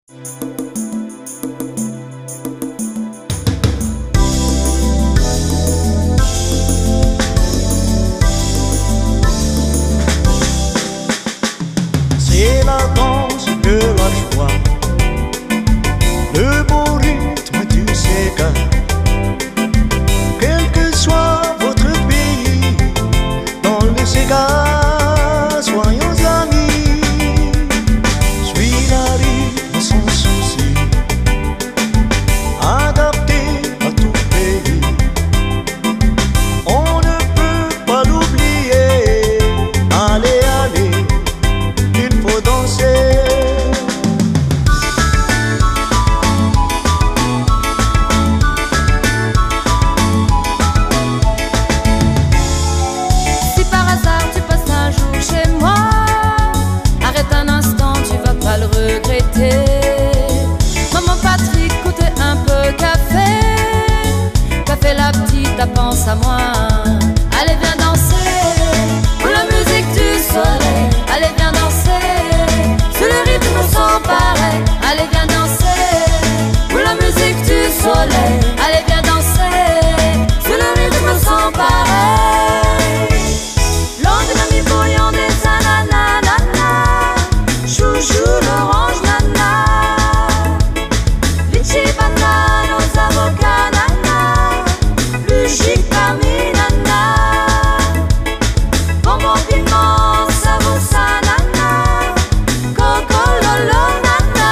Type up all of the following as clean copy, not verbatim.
C'est la danse de la joie, le beau rythme du Sega. Quel que soit votre pays, dans le Sega, soyons amis. Suis la rythme sans souci, adapté à tout pays. On ne peut pas l'oublier. Allez, allez, il faut danser. Si par hasard tu passes un jour chez moi, arrête un instant, tu vas pas le regretter. Maman Patrick, goûtez un peu café. Café la petite, elle pense à moi. Allez viens danser, pour la musique du soleil. Allez viens danser, sur le rythme sans pareil. Allez viens danser, pour la musique du soleil. Allez viens danser, sur le rythme sans pareil. Longue de mi bouillon des ananas, nana. Chouchou l'orange, nana. Litchi, banane aux avocats, nana. Plus chic parmi nana. Bonbon piment, savon ça, nana. Coco lolo, nana.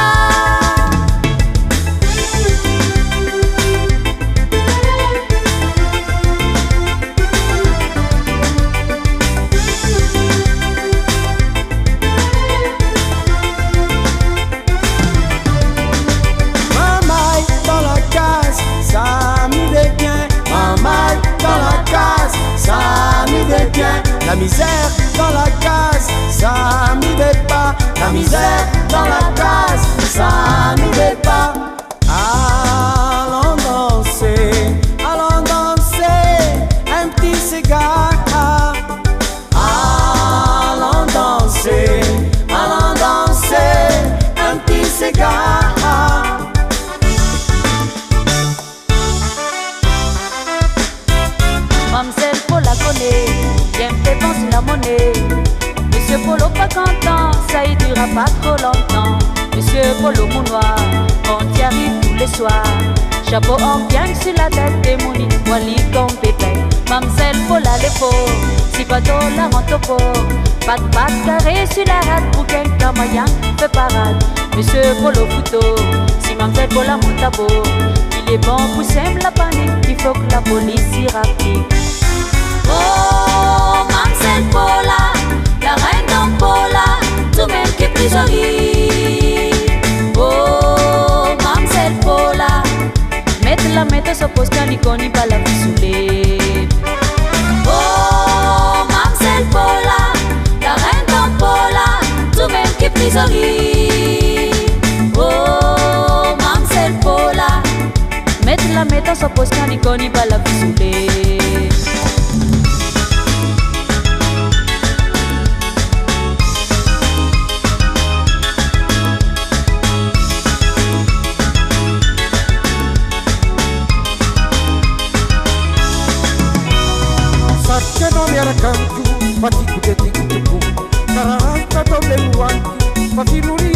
Maman dans la case, ça m'y bien. Maman dans la case, ça m'y bien. La misère dans la case, ça m'y pas. La misère dans la case, ça m'y pas. Allons danser, un petit cigare. Allons danser, un petit cigare. Mamselle Paul la connaît, bien fait penser la monnaie. Monsieur Polo pas content, ça y durera pas trop longtemps. Monsieur Polo mon noir, on y arrive tous les soirs. Chapeau en bien sur la tête des mounis, Wally comme pépin. Mamselle Paul a les faux, si pas tôt la rente au pot. Pas de carré sur la rate pour qu'un moyen fait parade. Monsieur Polo couteau, si Mamselle Paul a mon tabou. Il est bon pour semer la panique, il faut que la police y rapplique. Oh, Mamselle Paula, la reine d'Ampola, tout même qui est plus jolie. Oh, Mamselle Paula, mettre sa poste quand il connaît pas la vie saoulée. Oh, Mamselle Paula, la reine d'Ampola, tout même qui est plus jolie. Oh, Mamselle Paula, mettre sa poste quand il connaît pas la vie saoulée. Cantu, pati kudeti kutuku, karanta doble luanti, pati nuri